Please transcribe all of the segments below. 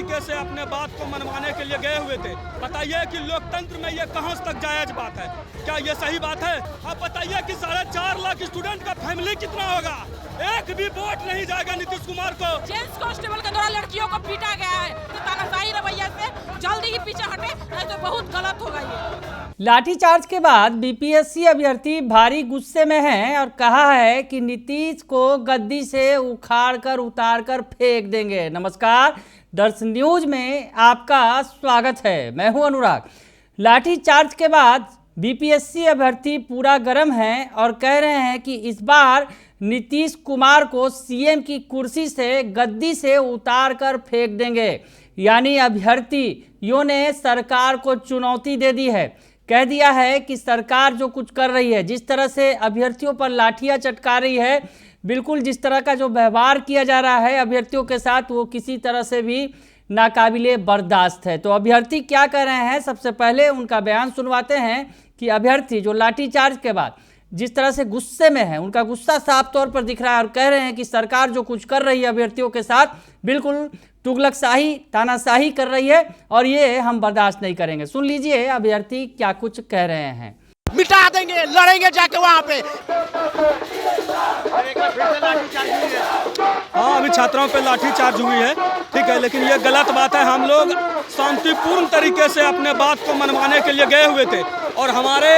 तरीके से अपने बात को मनवाने के लिए गए हुए थे। बताइए कि लोकतंत्र में ये कहां तक जायज बात है, क्या ये सही बात है? आप बताइए कि 4.5 लाख स्टूडेंट का फैमिली कितना होगा? एक भी वोट नहीं जाएगा नीतीश कुमार को। जेंट्स कांस्टेबल के द्वारा लड़कियों को पीटा गया है, तो तानाशाही रवैया से जल्दी ही पीछे हटे, नहीं तो बहुत गलत होगा ये। लाठीचार्ज के बाद बीपीएससी अभ्यर्थी भारी गुस्से में हैं और कहा है कि नीतीश को गद्दी से उखाड़कर उतारकर फेंक देंगे। नमस्कार, दर्शन न्यूज में आपका स्वागत है। मैं हूं अनुराग। लाठीचार्ज के बाद बीपीएससी अभ्यर्थी पूरा गर्म हैं और कह रहे हैं कि इस बार नीतीश कुमार को सीएम की कुर्सी से गद्दी से उतार कर फेंक देंगे। यानी अभ्यर्थियों ने सरकार को चुनौती दे दी है। कह दिया है कि सरकार जो कुछ कर रही है, जिस तरह से अभ्यर्थियों पर लाठियां चटका रही है, बिल्कुल जिस तरह का जो व्यवहार किया जा रहा है अभ्यर्थियों के साथ, वो किसी तरह से भी नाकाबिले बर्दाश्त है। तो अभ्यर्थी क्या कर रहे हैं, सबसे पहले उनका बयान सुनवाते हैं कि अभ्यर्थी जो लाठीचार्ज के बाद जिस तरह से गुस्से में है, उनका गुस्सा साफ तौर पर दिख रहा है और कह रहे हैं कि सरकार जो कुछ कर रही है अभ्यर्थियों के साथ, बिल्कुल तुगलकशाही, तानाशाही कर रही है और ये हम बर्दाश्त नहीं करेंगे। सुन लीजिए अभ्यर्थी क्या कुछ कह रहे हैं। मिटा देंगे, लड़ेंगे जाके वहाँ पे। हाँ, अभी छात्राओं पे लाठीचार्ज हुई है, ठीक है, लेकिन ये गलत बात है। हम लोग शांतिपूर्ण तरीके से अपने बात को मनवाने के लिए गए हुए थे और हमारे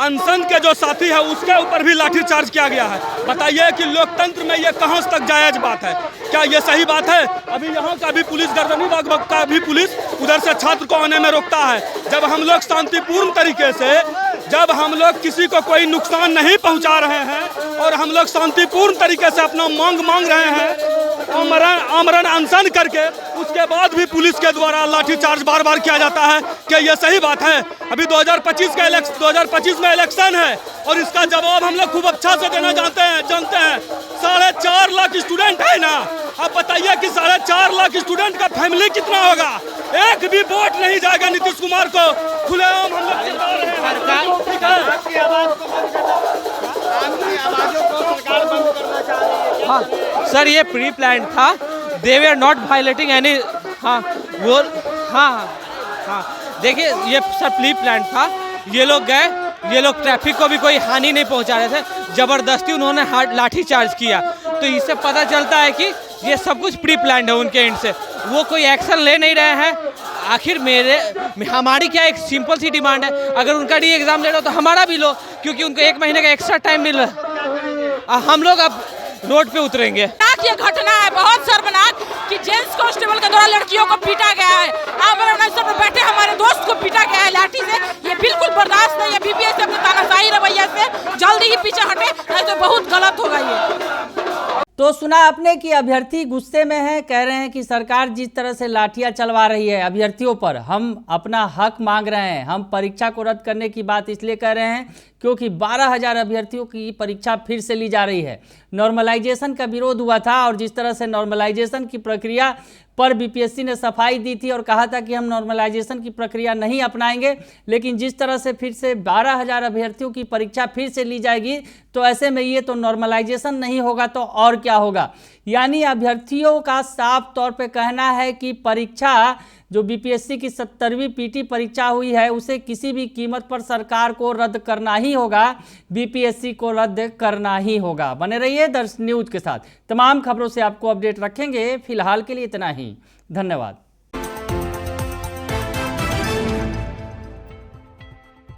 अनशन के जो साथी है उसके ऊपर भी लाठीचार्ज किया गया है। बताइए कि लोकतंत्र में ये कहां तक जायज बात है, क्या ये सही बात है? अभी यहाँ का भी पुलिस, गर्दनी बाग का भी पुलिस उधर से छात्र को आने में रोकता है। जब हम लोग शांतिपूर्ण तरीके से, जब हम लोग किसी को कोई नुकसान नहीं पहुंचा रहे हैं और हम लोग शांतिपूर्ण तरीके से अपना मांग रहे हैं, आमरण अनशन करके, उसके बाद भी पुलिस के द्वारा लाठीचार्ज बार बार किया जाता है। क्या ये सही बात है? अभी 2025 में इलेक्शन है और इसका जवाब हम लोग खूब अच्छा से देना जानते हैं। 4.5 लाख स्टूडेंट है ना, अब बताइए कि 4.5 लाख स्टूडेंट का फैमिली कितना होगा? एक भी वोट नहीं जाएगा नीतीश कुमार को। खुलेआम हम लोग चिल्ला रहे हैं। हाँ सर, ये प्री प्लान था। दे वे आर नॉट वायलेटिंग एनी। हाँ वो हाँ देखिए, ये सर प्री प्लान था। ये लोग गए, ये लोग ट्रैफिक को भी कोई हानि नहीं पहुंचा रहे थे, जबरदस्ती उन्होंने लाठी चार्ज किया। तो इससे पता चलता है कि ये सब कुछ प्री प्लान है उनके एंड से। वो कोई एक्शन ले नहीं रहे हैं। आखिर हमारी क्या एक सिंपल सी डिमांड है, अगर उनका डी एग्जाम ले लो तो हमारा भी लो, क्योंकि उनको 1 महीने का एक्स्ट्रा टाइम मिल रहा है। हम लोग अब रोड पे उतरेंगे। ये घटना है बहुत शर्मनाक कि जेंट्स कांस्टेबल के द्वारा लड़कियों को पीटा गया है। पर बैठे हमारे दोस्त को पीटा गया है लाठी से। ये बिल्कुल बर्दाश्त नहीं है। बीपीएससी अपने तानाशाही रवैया से जल्दी ही पीछे हटे, नहीं तो बहुत गलत होगा ये। तो सुना आपने कि अभ्यर्थी गुस्से में है, कह रहे हैं कि सरकार जिस तरह से लाठियां चलवा रही है अभ्यर्थियों पर, हम अपना हक मांग रहे हैं। हम परीक्षा को रद्द करने की बात इसलिए कह रहे हैं क्योंकि 12,000 अभ्यर्थियों की परीक्षा फिर से ली जा रही है। नॉर्मलाइजेशन का विरोध हुआ था और जिस तरह से नॉर्मलाइजेशन की प्रक्रिया पर बीपीएससी ने सफाई दी थी और कहा था कि हम नॉर्मलाइजेशन की प्रक्रिया नहीं अपनाएंगे, लेकिन जिस तरह से फिर से 12,000 अभ्यर्थियों की परीक्षा फिर से ली जाएगी, तो ऐसे में ये तो नॉर्मलाइजेशन नहीं होगा तो और क्या होगा। यानी अभ्यर्थियों का साफ तौर पे कहना है कि परीक्षा जो बीपीएससी की 70वीं पीटी परीक्षा हुई है उसे किसी भी कीमत पर सरकार को रद्द करना ही होगा, बीपीएससी को रद्द करना ही होगा। बने रहिए दर्शन न्यूज के साथ, तमाम खबरों से आपको अपडेट रखेंगे। फिलहाल के लिए इतना ही, धन्यवाद।